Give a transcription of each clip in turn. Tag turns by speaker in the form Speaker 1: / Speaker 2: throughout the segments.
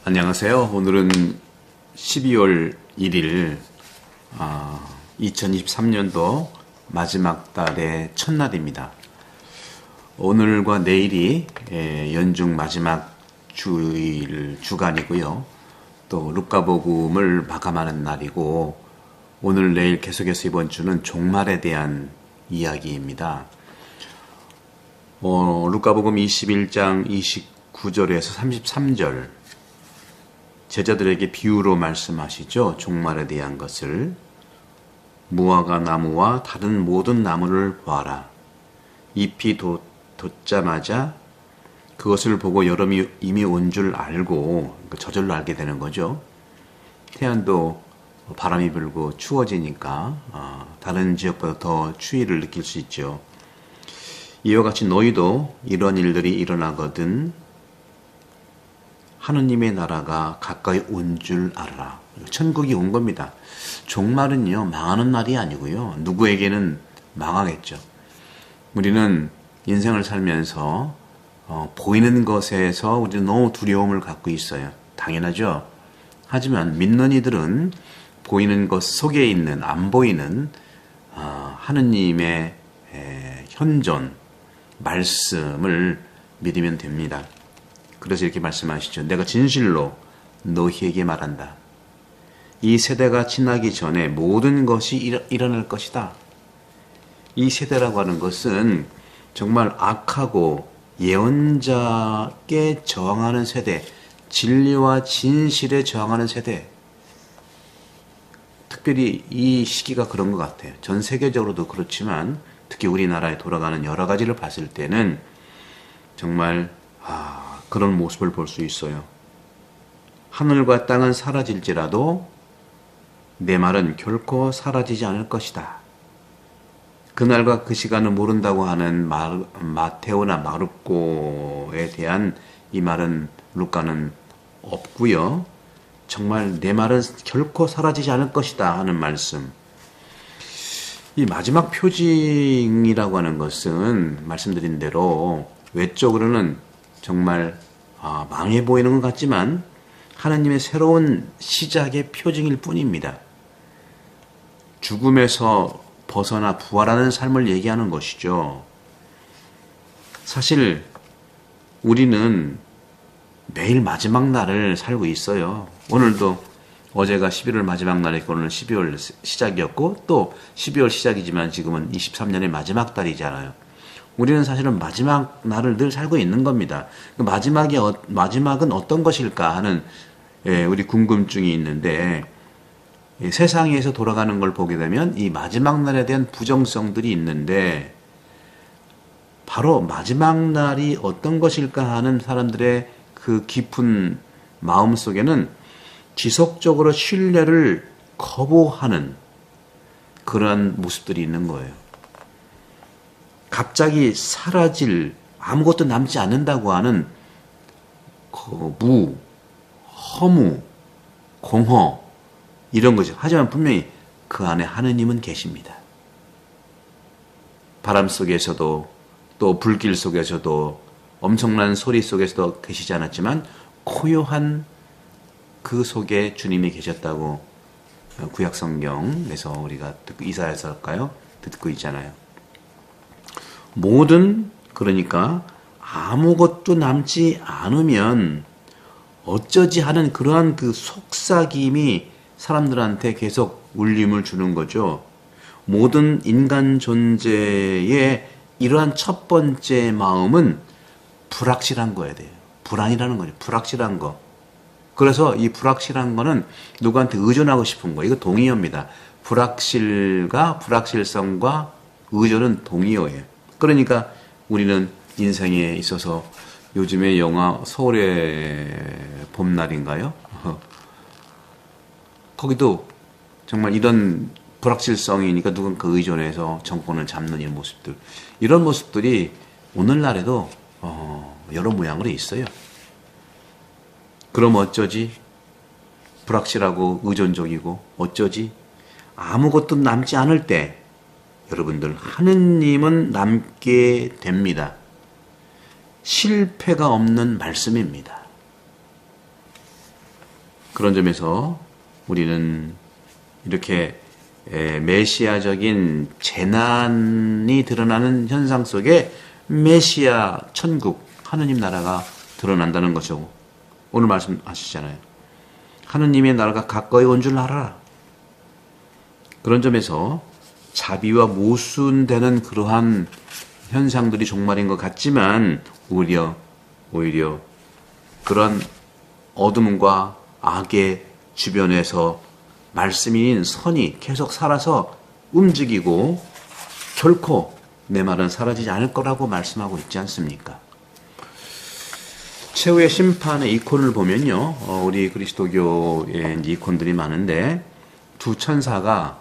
Speaker 1: 안녕하세요. 오늘은 12월 1일 2023년도 마지막 달의 첫날입니다. 오늘과 내일이 연중 마지막 주간이고요. 또 루카복음을 마감하는 날이고, 오늘 내일 계속해서 이번 주는 종말에 대한 이야기입니다. 루카복음 21장 29절에서 33절, 제자들에게 비유로 말씀하시죠. 종말에 대한 것을. 무화과 나무와 다른 모든 나무를 보아라. 잎이 돋자마자 그것을 보고 여름이 이미 온 줄 알고, 저절로 알게 되는 거죠. 태안도 바람이 불고 추워지니까 다른 지역보다 더 추위를 느낄 수 있죠. 이와 같이 너희도 이런 일들이 일어나거든 하느님의 나라가 가까이 온 줄 알아라. 천국이 온 겁니다. 종말은요, 망하는 날이 아니고요. 누구에게는 망하겠죠. 우리는 인생을 살면서 보이는 것에서 우리는 너무 두려움을 갖고 있어요. 당연하죠. 하지만 믿는 이들은 보이는 것 속에 있는, 안 보이는 하느님의 현존, 말씀을 믿으면 됩니다. 그래서 이렇게 말씀하시죠. 내가 진실로 너희에게 말한다. 이 세대가 지나기 전에 모든 것이 일어날 것이다. 이 세대라고 하는 것은 정말 악하고 예언자께 저항하는 세대, 진리와 진실에 저항하는 세대. 특별히 이 시기가 그런 것 같아요. 전 세계적으로도 그렇지만 특히 우리나라에 돌아가는 여러 가지를 봤을 때는 정말 그런 모습을 볼 수 있어요. 하늘과 땅은 사라질지라도 내 말은 결코 사라지지 않을 것이다. 그날과 그 시간을 모른다고 하는 마테오나 마르코에 대한 이 말은 루카는 없고요. 정말 내 말은 결코 사라지지 않을 것이다 하는 말씀. 이 마지막 표징이라고 하는 것은 말씀드린 대로 외적으로는 정말 망해 보이는 것 같지만 하나님의 새로운 시작의 표징일 뿐입니다. 죽음에서 벗어나 부활하는 삶을 얘기하는 것이죠. 사실 우리는 매일 마지막 날을 살고 있어요. 오늘도 어제가 11월 마지막 날이고 오늘 12월 시작이었고 또 12월 시작이지만 지금은 23년의 마지막 달이잖아요. 우리는 사실은 마지막 날을 늘 살고 있는 겁니다. 마지막은 어떤 것일까 하는 우리 궁금증이 있는데, 세상에서 돌아가는 걸 보게 되면 이 마지막 날에 대한 부정성들이 있는데, 바로 마지막 날이 어떤 것일까 하는 사람들의 그 깊은 마음 속에는 지속적으로 신뢰를 거부하는 그러한 모습들이 있는 거예요. 갑자기 사라질, 아무것도 남지 않는다고 하는 허무, 공허 이런 거죠. 하지만 분명히 그 안에 하느님은 계십니다. 바람 속에서도 또 불길 속에서도 엄청난 소리 속에서도 계시지 않았지만 고요한 그 속에 주님이 계셨다고 구약성경에서 우리가 이사야서일까요? 듣고 있잖아요. 그러니까 아무것도 남지 않으면 어쩌지 하는 그러한 그 속삭임이 사람들한테 계속 울림을 주는 거죠. 모든 인간 존재의 이러한 첫 번째 마음은 불확실한 거야 돼요. 불안이라는 거죠. 불확실한 거. 그래서 이 불확실한 거는 누구한테 의존하고 싶은 거. 이거 동의어입니다. 불확실과 불확실성과 의존은 동의어예요. 그러니까 우리는 인생에 있어서 요즘에 영화 서울의 봄날인가요? 거기도 정말 이런 불확실성이니까 누군가 의존해서 정권을 잡는 이런 모습들이 오늘날에도 여러 모양으로 있어요. 그럼 어쩌지? 불확실하고 의존적이고 어쩌지? 아무것도 남지 않을 때 여러분들, 하느님은 남게 됩니다. 실패가 없는 말씀입니다. 그런 점에서 우리는 이렇게 메시아적인 재난이 드러나는 현상 속에 메시아 천국 하느님 나라가 드러난다는 거죠. 오늘 말씀하시잖아요. 하느님의 나라가 가까이 온 줄 알아라. 그런 점에서 자비와 모순되는 그러한 현상들이 종말인 것 같지만 오히려 그런 어둠과 악의 주변에서 말씀인 선이 계속 살아서 움직이고 결코 내 말은 사라지지 않을 거라고 말씀하고 있지 않습니까? 최후의 심판의 이콘을 보면요, 우리 그리스도교의 이콘들이 많은데 두 천사가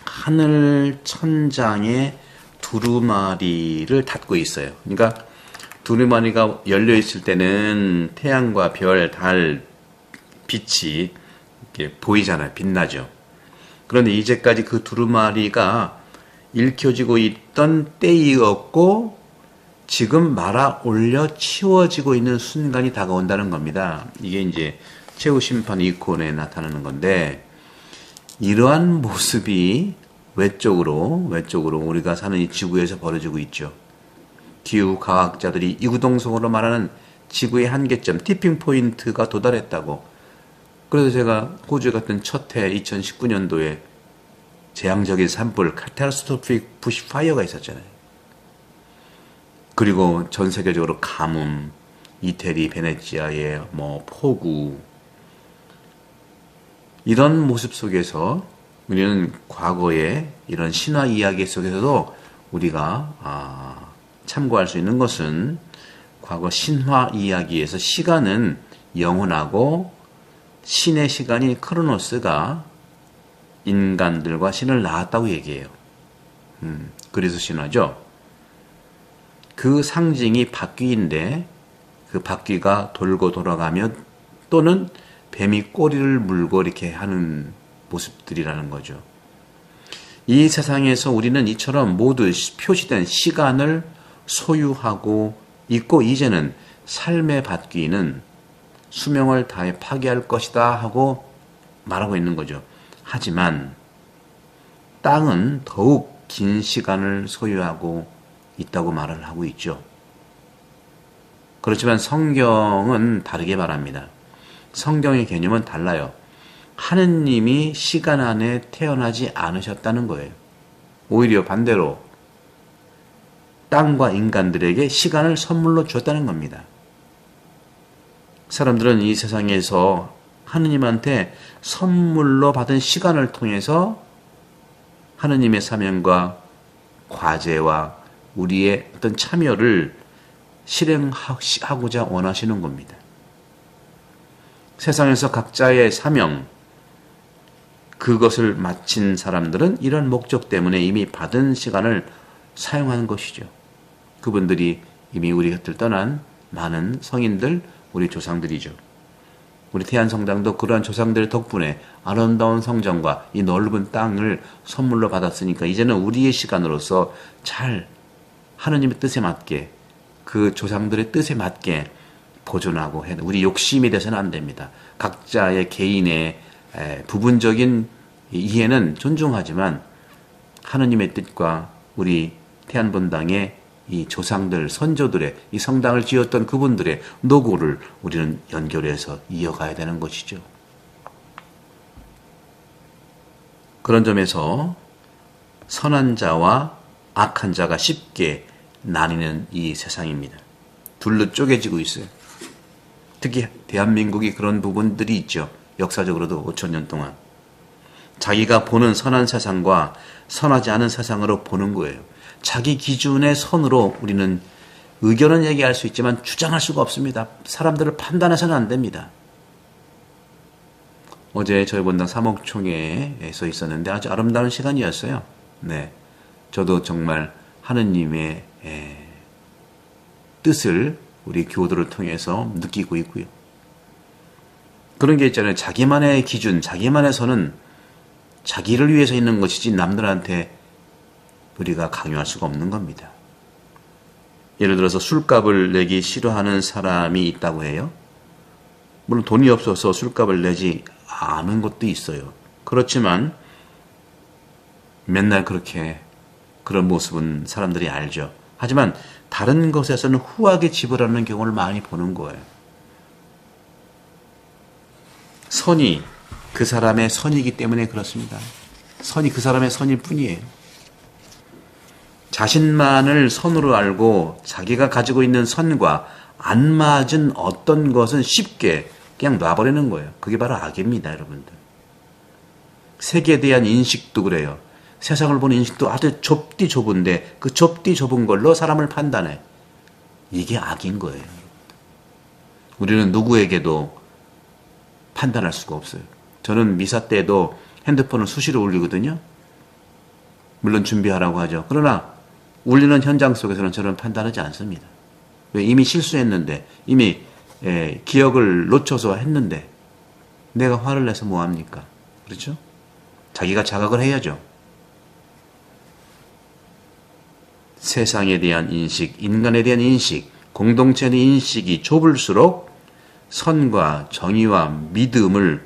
Speaker 1: 하늘 천장에 두루마리를 닫고 있어요. 그러니까 두루마리가 열려 있을 때는 태양과 별, 달 빛이 이렇게 보이잖아요. 빛나죠. 그런데 이제까지 그 두루마리가 읽혀지고 있던 때이었고 지금 말아 올려 치워지고 있는 순간이 다가온다는 겁니다. 이게 이제 최후 심판 이콘에 나타나는 건데 이러한 모습이 외적으로 우리가 사는 이 지구에서 벌어지고 있죠. 기후 과학자들이 이구동성으로 말하는 지구의 한계점, 티핑 포인트가 도달했다고. 그래서 제가 호주에 갔던 첫 해 2019년도에 재앙적인 산불, 카타스트로픽 부시파이어가 있었잖아요. 그리고 전 세계적으로 가뭄, 이태리, 베네치아의 폭우, 이런 모습 속에서 우리는 과거의 이런 신화 이야기 속에서도 우리가 참고할 수 있는 것은 과거 신화 이야기에서 시간은 영원하고 신의 시간인 크로노스가 인간들과 신을 낳았다고 얘기해요. 그래서 신화죠. 그 상징이 바퀴인데 그 바퀴가 돌고 돌아가며 또는 뱀이 꼬리를 물고 이렇게 하는 모습들이라는 거죠. 이 세상에서 우리는 이처럼 모두 표시된 시간을 소유하고 있고 이제는 삶의 바퀴는 수명을 다해 파괴할 것이다 하고 말하고 있는 거죠. 하지만 땅은 더욱 긴 시간을 소유하고 있다고 말을 하고 있죠. 그렇지만 성경은 다르게 말합니다. 성경의 개념은 달라요. 하느님이 시간 안에 태어나지 않으셨다는 거예요. 오히려 반대로 땅과 인간들에게 시간을 선물로 줬다는 겁니다. 사람들은 이 세상에서 하느님한테 선물로 받은 시간을 통해서 하느님의 사명과 과제와 우리의 어떤 참여를 실행하고자 원하시는 겁니다. 세상에서 각자의 사명, 그것을 마친 사람들은 이런 목적 때문에 이미 받은 시간을 사용하는 것이죠. 그분들이 이미 우리 곁을 떠난 많은 성인들, 우리 조상들이죠. 우리 태안성당도 그러한 조상들 덕분에 아름다운 성전과 이 넓은 땅을 선물로 받았으니까 이제는 우리의 시간으로서 잘 하느님의 뜻에 맞게 그 조상들의 뜻에 맞게 보존하고 해야 돼. 우리 욕심이 돼서는 안 됩니다. 각자의 개인의 부분적인 이해는 존중하지만 하느님의 뜻과 우리 태안본당의 이 조상들, 선조들의 이 성당을 지었던 그분들의 노고를 우리는 연결해서 이어가야 되는 것이죠. 그런 점에서 선한 자와 악한 자가 쉽게 나뉘는 이 세상입니다. 둘로 쪼개지고 있어요. 특히 대한민국이 그런 부분들이 있죠. 역사적으로도 5,000년 동안. 자기가 보는 선한 세상과 선하지 않은 세상으로 보는 거예요. 자기 기준의 선으로 우리는 의견은 얘기할 수 있지만 주장할 수가 없습니다. 사람들을 판단해서는 안 됩니다. 어제 저희 본당 사목총회에서 있었는데 아주 아름다운 시간이었어요. 네, 저도 정말 하느님의 뜻을 우리 교도를 통해서 느끼고 있고요. 그런 게 있잖아요. 자기만의 기준, 자기만의 선은 자기를 위해서 있는 것이지 남들한테 우리가 강요할 수가 없는 겁니다. 예를 들어서 술값을 내기 싫어하는 사람이 있다고 해요. 물론 돈이 없어서 술값을 내지 않은 것도 있어요. 그렇지만 맨날 그런 모습은 사람들이 알죠. 하지만 다른 것에서는 후하게 지불하는 경우를 많이 보는 거예요. 선이 그 사람의 선이기 때문에 그렇습니다. 선이 그 사람의 선일 뿐이에요. 자신만을 선으로 알고 자기가 가지고 있는 선과 안 맞은 어떤 것은 쉽게 그냥 놔버리는 거예요. 그게 바로 악입니다, 여러분들. 세계에 대한 인식도 그래요. 세상을 보는 인식도 아주 좁디 좁은데 그 좁디 좁은 걸로 사람을 판단해. 이게 악인 거예요. 우리는 누구에게도 판단할 수가 없어요. 저는 미사 때도 핸드폰을 수시로 울리거든요. 물론 준비하라고 하죠. 그러나 울리는 현장 속에서는 저는 판단하지 않습니다. 왜? 이미 실수했는데, 이미 기억을 놓쳐서 했는데 내가 화를 내서 뭐합니까? 그렇죠? 자기가 자각을 해야죠. 세상에 대한 인식, 인간에 대한 인식, 공동체의 인식이 좁을수록 선과 정의와 믿음을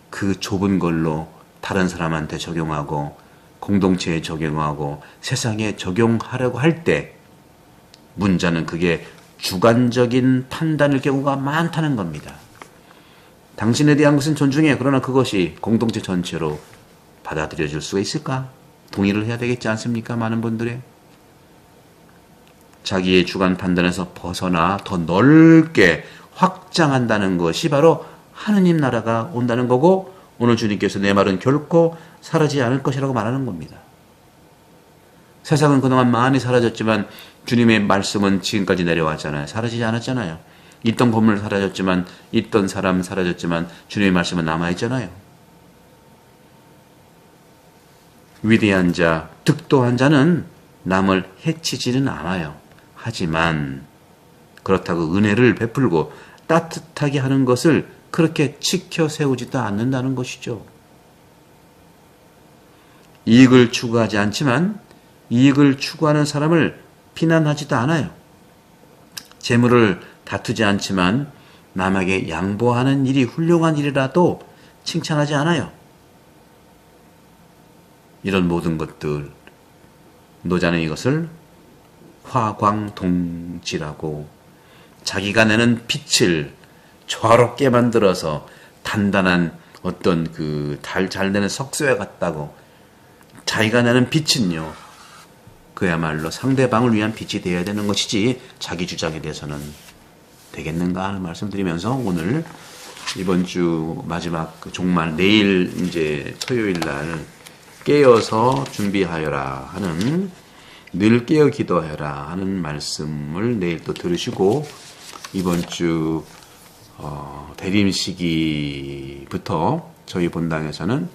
Speaker 1: 그 좁은 걸로 다른 사람한테 적용하고 공동체에 적용하고 세상에 적용하려고 할 때 문제는 그게 주관적인 판단일 경우가 많다는 겁니다. 당신에 대한 것은 존중해. 그러나 그것이 공동체 전체로 받아들여질 수가 있을까? 동의를 해야 되겠지 않습니까? 많은 분들의 자기의 주관 판단에서 벗어나 더 넓게 확장한다는 것이 바로 하느님 나라가 온다는 거고, 오늘 주님께서 내 말은 결코 사라지지 않을 것이라고 말하는 겁니다. 세상은 그동안 많이 사라졌지만 주님의 말씀은 지금까지 내려왔잖아요. 사라지지 않았잖아요. 있던 건물 사라졌지만, 있던 사람 사라졌지만 주님의 말씀은 남아있잖아요. 위대한 자, 득도한 자는 남을 해치지는 않아요. 하지만 그렇다고 은혜를 베풀고 따뜻하게 하는 것을 그렇게 지켜 세우지도 않는다는 것이죠. 이익을 추구하지 않지만 이익을 추구하는 사람을 비난하지도 않아요. 재물을 다투지 않지만 남에게 양보하는 일이 훌륭한 일이라도 칭찬하지 않아요. 이런 모든 것들, 노자는 이것을 화광동지라고, 자기가 내는 빛을 조화롭게 만들어서 단단한 어떤 잘 내는 석쇠와 같다고, 자기가 내는 빛은요, 그야말로 상대방을 위한 빛이 되어야 되는 것이지 자기 주장에 대해서는 되겠는가 하는 말씀드리면서, 오늘 이번 주 마지막 종말, 내일 이제 토요일 날 깨어서 준비하여라 하는, 늘 깨어 기도하여라 하는 말씀을 내일 또 들으시고, 이번 주 대림 시기부터 저희 본당에서는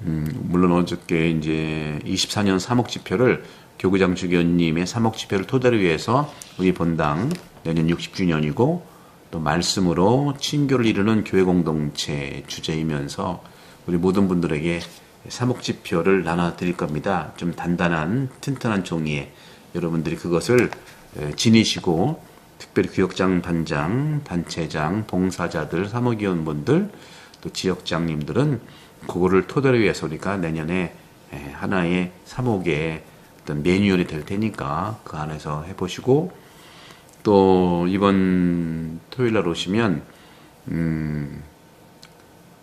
Speaker 1: 물론 어저께 이제 24년 사목지표를, 교구장 주교님의 사목지표를 토대로 위해서 우리 본당 내년 60주년이고 또 말씀으로 친교를 이루는 교회 공동체 주제이면서 우리 모든 분들에게 사목지표를 나눠드릴 겁니다. 좀 단단한 튼튼한 종이에 여러분들이 그것을 지니시고, 특별히 교역장 반장, 단체장, 봉사자들, 사목위원분들, 또 지역장님들은 그거를 토대로 해서 우리가 내년에 하나의 사목의 어떤 매뉴얼이 될 테니까 그 안에서 해보시고, 또 이번 토요일 날 오시면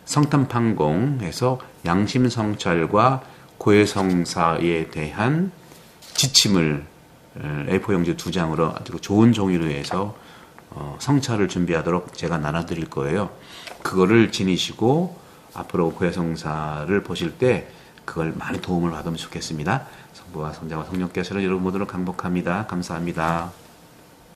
Speaker 1: 성탄판공에서 양심성찰과 고해성사에 대한 지침을 A4 용지 2장으로 아주 좋은 종이로 해서 성찰을 준비하도록 제가 나눠드릴 거예요. 그거를 지니시고 앞으로 고해성사를 보실 때 그걸 많이 도움을 받으면 좋겠습니다. 성부와 성자와 성령께서는 여러분 모두를 강복합니다. 감사합니다.